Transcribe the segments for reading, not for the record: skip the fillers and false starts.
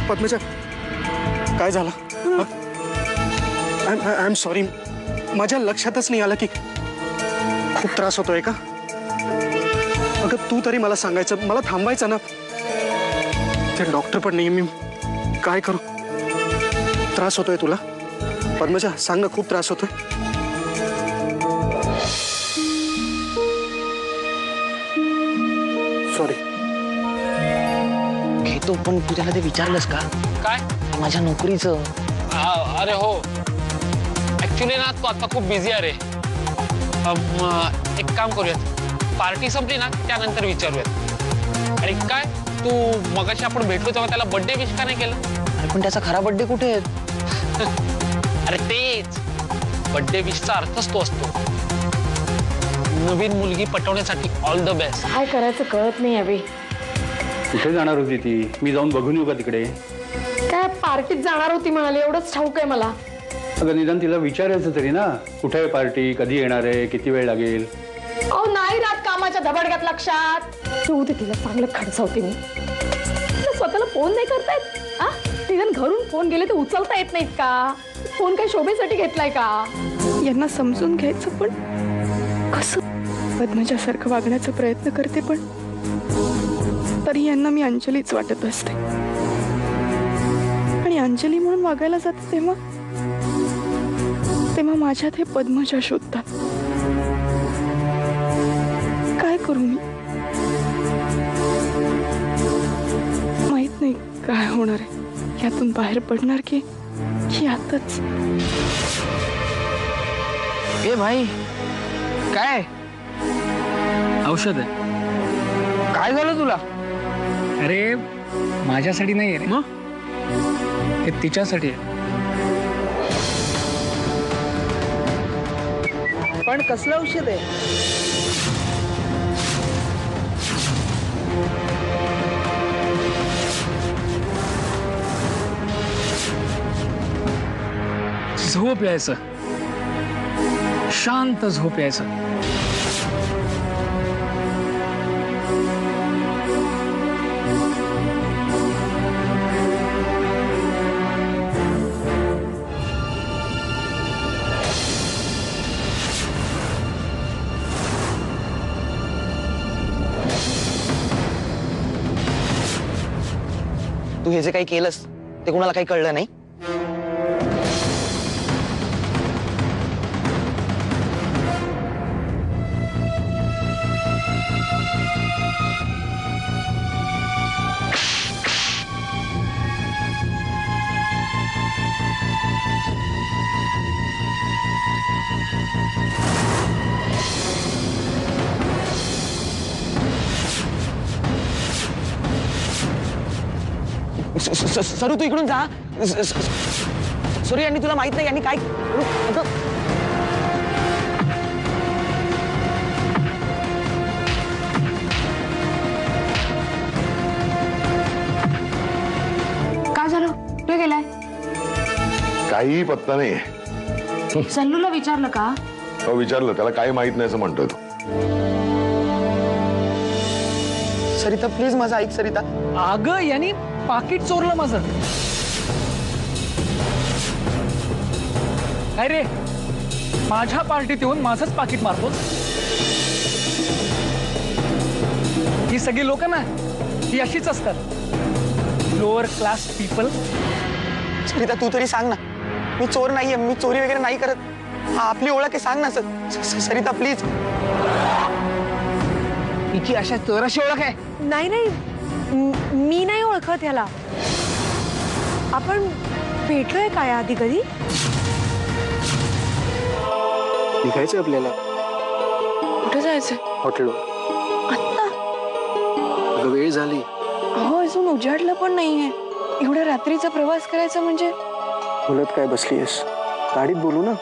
पद्मजा काय झालं? I am sorry, माझ्या लक्षातच नाही आलं की खूप त्रास होतोय का? अगं तू तरी मला सांगायचं, मला थांबायचं ना. ते डॉक्टर पण नाही, मी काय करू? त्रास होतोय तुला? पद्मजा सांग ना, खूप त्रास होतोय? सॉरी. घेतो, पण तू त्याला ते विचारलंस का? काय? माझ्या नोकरीचं. अरे हो, ऍक्च्युली ना तू आता खूप बिझी आहे रे. एक काम करूयात, पार्टी संपली ना त्यानंतर विचारूयात. आणि काय तू मगाशी आपण भेटलो तेव्हा त्याला बर्थडे विश का नाही केलं? अरे पण त्याचा खरा बर्थडे कुठे आहे? अरे तेच, बर्थडे विशचा अर्थच तो असतो. नवीन मुलगी पटवण्यासाठी ऑल द बेस्ट. काय करायचं कळत नाही अभि. कुठे जाणार होती ती? मी जाऊन बघून येऊ का तिकडे? काय पार्टीत जाणार होती म्हणाली, एवढंच ठाऊक आहे मला. अगं निदान तिला विचारायचं तरी ना, कुठे आहे पार्टी, कधी येणार आहे, किती वेळ लागेल? अहो नाही राहत कामाच्या धबाडक्यात लक्षात. तू ते तिला चांगलं खडसावते मी. स्वतःला फोन नाही करतायत? हा, निदान घरून फोन गेले तर उचलता येत नाहीत का? फोन काही शोभेसाठी घेतलाय का? यांना समजून घ्यायचं पण कसं? पद्मजासारखं वागण्याचा प्रयत्न करते, पण तरी यांना मी अंजलीच वाटत असते. आणि अंजली म्हणून वागायला जाते तेव्हा माझ्यात हे पद्मजा शोधतात. काय करू मी? माहित नाही काय होणार आहे. यातून बाहेर पडणार की आताच? ए भाई, काय औषध आहे? काय झालं तुला? अरे माझ्यासाठी नाही आहे रे, मग हे तिच्यासाठी आहे. पण कसलं औषध आहे? झोप यायचं, शांत झोप यायचं. तू हे जे काही केलंस ते कोणाला काही कळलं नाही? सरू तू इकडून जा. सॉरी, आणि तुला माहित नाही यांनी काय? काय झालं? तू गेलाय? काही पत्ता नाहीये. सल्लूला विचारलं का? हो विचारलं, त्याला काही माहित नाही असं म्हणतोय तो. सरिता प्लीज माझं ऐक. सरिता, अगं यांनी पाकिट चोरलं माझं. काय रे, माझ्या पार्टीत येऊन माझंच पाकिट मारतो? ही सगळी लोक ना, ही अशीच असतात, लोअर क्लास पीपल. सरिता तू तरी सांग ना, मी चोर नाहीये, मी चोरी वगैरे नाही करत. हा आपली ओळख आहे, सांग ना. सरिता प्लीज. हिची अशा चोराशी ओळख आहे? नाही नाही, मी नाही ओळखत ह्याला. आपण भेटलोय काय आधी कधी? निघायचं आपल्याला. कुठे जायचंय? हॉटेलवर. आत्ता? अगं वेळ झाली. अहो अजून उजाडलं पण नाहीये. एवढ्या रात्रीचा प्रवास करायचा म्हणजे? बोलत काय बसलीयस? गाडीत बोलू ना.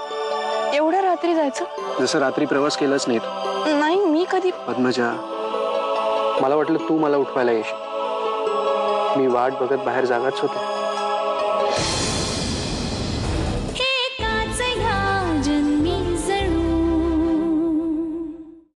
एवढ्या रात्री जायचं? जसं रात्री प्रवास केलाच नाही तू. नाही, मी कधी? पद्मजा, मला वाटलं तू मला उठवायला येशील. मी वाट बघत बाहेर जागाच होतो.